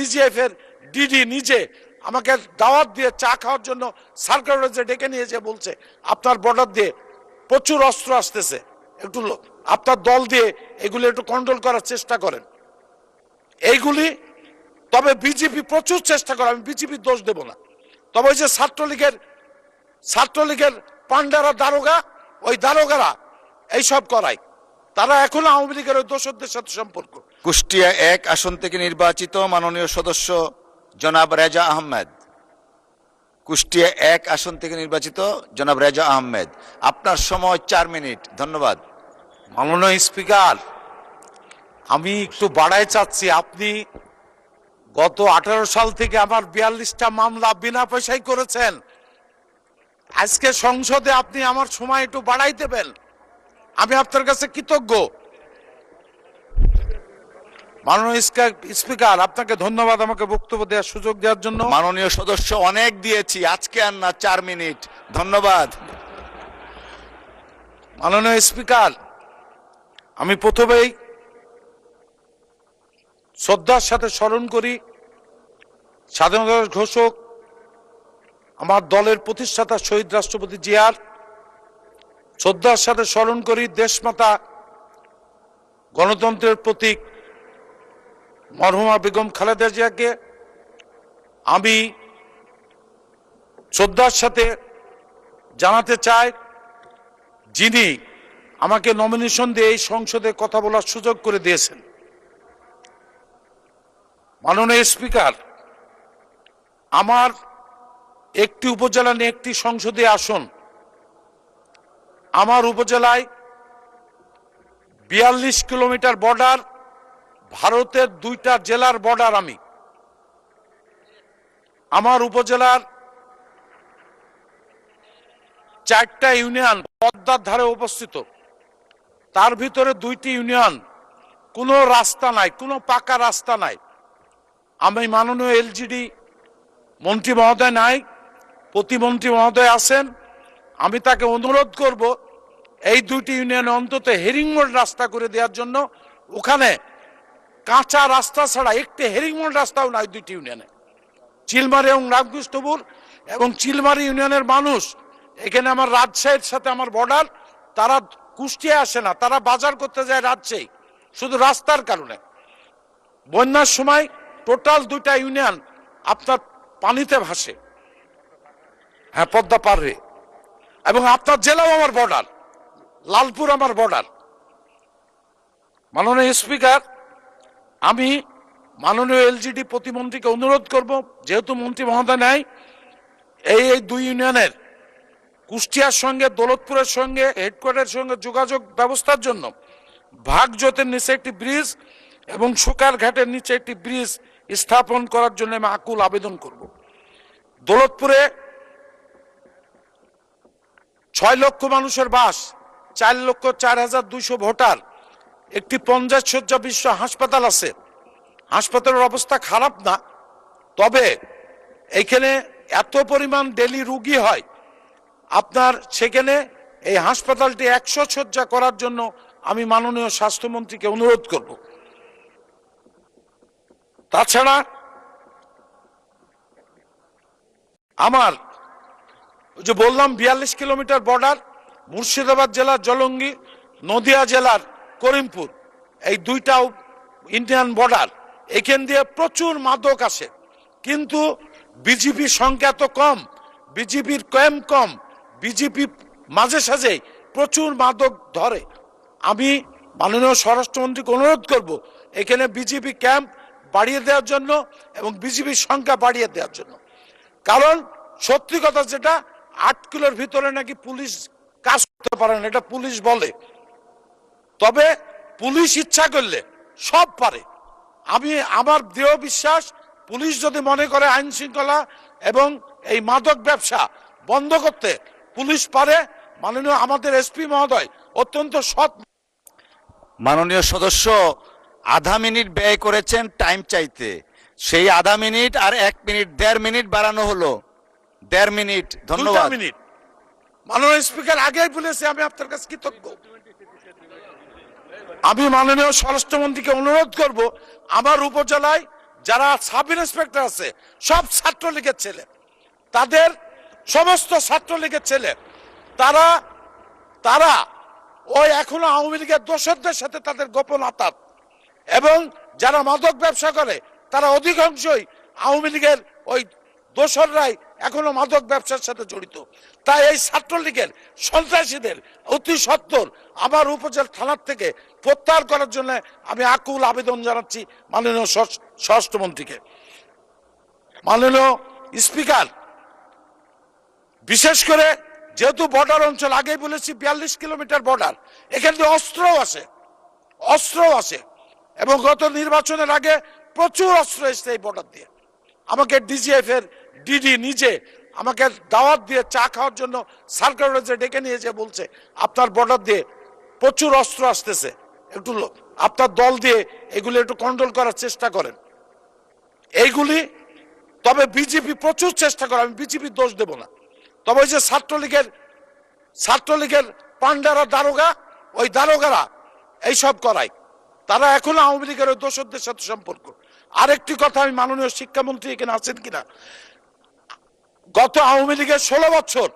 VGF এর DD নিজে আমাকে দাওয়াত দিয়ে চা খাওয়ার জন্য সার্কুলারে ডেকে নিয়ে যে বলছে আপনার বর্ডার দিয়ে প্রচুর অস্ত্র আসতেছে, একটু আপনার দল দিয়ে এগুলি একটু কন্ট্রোল করার চেষ্টা করেন। এইগুলি তবে বিজেপি প্রচুর চেষ্টা করে, আমি বিজেপির দোষ দেব না। তবে ওই যে ছাত্রলীগের পান্ডারা দারোগা, ওই দারোগারা এইসব করায়, তারা এখনো আওয়ামী লীগের ওই দোষরদের সাথে সম্পর্ক। কুষ্টিয়া 1 আসন থেকে নির্বাচিত মাননীয় সদস্য জনাব রেজা আহমেদ। কুষ্টিয়া 1 আসন থেকে নির্বাচিত জনাব রেজা আহমেদ, আপনার সময় 4 মিনিট। ধন্যবাদ। মাননীয় স্পিকার, আমি একটু বাড়াই চাচ্ছি। আপনি গত 18 সাল থেকে আমার 42টা মামলা বিনা পয়সায় করেছেন। আজকে সংসদে আপনি আমার সময় একটু বাড়াই দেবেন, আমি আপনার কাছে কৃতজ্ঞ। মাননীয় স্পিকার, আপনাকে ধন্যবাদ আমাকে বক্তব্য দেওয়ার সুযোগ দেওয়ার জন্য। মাননীয় সদস্য, অনেক দিয়েছি, আজকে আর না, 4 মিনিট। ধন্যবাদ। মাননীয় স্পিকার, আমি প্রথমেই শ্রদ্ধার সাথে স্মরণ করি স্বাধীনতার ঘোষক আমার দলের প্রতিষ্ঠাতা শহীদ রাষ্ট্রপতি জিয়ার। শ্রদ্ধার সাথে স্মরণ করি দেশমাতা গণতন্ত্রের প্রতীক মরহুমা বেগম খালেদা জিয়াকে। আমি শ্রদ্ধার সাথে জানাতে চাই, যিনি আমাকে নমিনেশন দিয়ে এই সংসদে কথা বলার সুযোগ করে দিয়েছেন। মাননীয় স্পিকার, আমার একটি উপজেলা নিয়ে একটি সংসদীয় আসন। আমার উপজেলায় 42 কিলোমিটার বর্ডার, ভারতের 2টা জেলার বর্ডার। আমার উপজেলার 4টা ইউনিয়ন পদ্মার ধারে অবস্থিত। তার ভিতরে 2টি ইউনিয়ন কোনো রাস্তা নাই, কোনো পাকা রাস্তা নাই। আমি মাননীয় এলজিডি মন্ত্রী মহোদয় নাই, প্রতিমন্ত্রী মহোদয় আছেন, আমি তাকে অনুরোধ করব এই 2টি ইউনিয়নে অন্তত হেরিংমোড় রাস্তা করে দেওয়ার জন্য। ওখানে কাঁচা রাস্তা ছাড়া একটি হেরিংমোড় রাস্তাও নাই 2টি ইউনিয়নে, চিলমারি এবং রামকৃষ্ণপুর এবং চিলমারি ইউনিয়নের মানুষ। এখানে আমার রাজশাহীর সাথে আমার বর্ডার, তারা কুষ্টিয়া আসে না, তারা বাজার করতে যায় রাজশাহী, শুধু রাস্তার কারণে। বন্যার সময় টোটাল 2টা ইউনিয়ন আপনার পানিতে ভাসে, হ্যাঁ পদ্মা পার হয়ে। এবং আপনার জেলাও আমার বর্ডার, লালপুর আমার বর্ডার। মাননীয় স্পিকার, আমি মাননীয় এলজিডি প্রতিমন্ত্রীকে অনুরোধ করব, যেহেতু মন্ত্রী মহোদয় নাই, এই 2 ইউনিয়নের কুষ্টিয়ার সঙ্গে দৌলতপুরের সঙ্গে হেডকোয়ার্টারের সঙ্গে যোগাযোগ ব্যবস্থার জন্য ভাগজোতের নিচে একটি ব্রিজ এবং সুকার ঘাটের নিচে একটি ব্রিজ স্থাপন করার জন্য আমি আকুল আবেদন করব। দৌলতপুরে 6 লক্ষ মানুষের বাস, 4,04,200 ভোটার, একটি 50 শয্যা বিশ্ব হাসপাতাল আছে। হাসপাতালের অবস্থা খারাপ না, তবে এখানে এত পরিমাণ ডেলি রোগী হয়, আপনার সেখানে এই হাসপাতালটি 100 শয্যা করার জন্য আমি মাননীয় স্বাস্থ্যমন্ত্রীকে অনুরোধ করব। তাছাড়া আমার যে বললাম 42 কিলোমিটার বর্ডার, মুর্শিদাবাদ জেলার জলঙ্গি, নদিয়া জেলার করিমপুর, এই 2টা ইন্ডিয়ান বর্ডার। এখান দিয়ে প্রচুর মাদক আসে, কিন্তু বিজেপির সংখ্যা তো কম, বিজেপির ক্যাম্প কম, বিজেপি মাঝে সাঝে প্রচুর মাদক ধরে। আমি মাননীয় স্বরাষ্ট্রমন্ত্রীকে অনুরোধ করব এখানে বিজেপি ক্যাম্প বাড়িয়ে দেওয়ার জন্য এবং বিজেপির সংখ্যা বাড়িয়ে দেওয়ার জন্য। কারণ সত্যি কথা যেটা, 8 কিলোর ভিতরে নাকি পুলিশ কাজ করতে পারে না, এটা পুলিশ বলে, তবে পুলিশ ইচ্ছা করলে সব পারে। আমার দৃঢ় বিশ্বাস, পুলিশ যদি মনে করে আইন শৃঙ্খলা এবং এই মাদক ব্যবসা বন্ধ করতে, পুলিশ পারে। মাননীয় আমাদের এসপি মহোদয় অত্যন্ত সৎ। মাননীয় সদস্য আধা মিনিট ব্যয় করেছেন টাইম চাইতে, সেই আধা মিনিট আর 1 মিনিট, 1.5 মিনিট বাড়ানো হলো, 1.5 মিনিট। ধন্যবাদ। মিনিট। মাননীয় স্পিকার, আগেই বলেছি আমি আপনার কাছে কৃতজ্ঞ। আমি মাননীয় স্বরাষ্ট্রমন্ত্রীকে অনুরোধ করব, আমার উপজেলায় যারা সাব ইন্সপেক্টর আছে সব ছাত্রলীগের ছেলে, তাদের সমস্ত ছাত্রলীগের ছেলে, তারা তারা ওই এখনো আওয়ামী লীগের দোসরদের সাথে তাদের গোপন আতাত, এবং যারা মাদক ব্যবসা করে তারা অধিকাংশই আওয়ামী লীগের ওই দোসররাই এখনো মাদক ব্যবসার সাথে জড়িত। তাই এই ছাত্রলীগের সন্ত্রাসীদের অতি সত্বর আমার উপজেলা থানার থেকে প্রত্যাহার করার জন্য আমি আকুল আবেদন জানাচ্ছি মাননীয় স্বরাষ্ট্রমন্ত্রীকে। মাননীয় স্পিকার, বিশেষ করে যেহেতু বর্ডার অঞ্চল, আগেই বলেছি 42 কিলোমিটার বর্ডার, এখান থেকে অস্ত্রও আসে এবং গত নির্বাচনের আগে প্রচুর অস্ত্র এসছে এই বর্ডার দিয়ে। আমাকে ডিজিএফ এর ডিডি নিজে আমাকে দাওয়াত দিয়ে চা খাওয়ার জন্য সার্কুলারে ডেকে নিয়ে যে বলছে আপনার বর্ডার দিয়ে প্রচুর অস্ত্র আসতেছে, একটু আপনার দল দিয়ে এগুলি একটু কন্ট্রোল করার চেষ্টা করেন। এইগুলি তবে বিজেপি প্রচুর চেষ্টা করে, আমি বিজেপির দোষ দেব না, তবে ওই যে ছাত্রলীগের পান্ডারা দারোগা, ওই দারোগারা এইসব করায়, তারা এখনো আওয়ামী লীগের ওই দোসরদের সাথে সম্পর্ক। আরেকটি কথা, আমি মাননীয় শিক্ষামন্ত্রী এখানে আছেন কিনা, গত আওয়ামী লীগের 16 বছর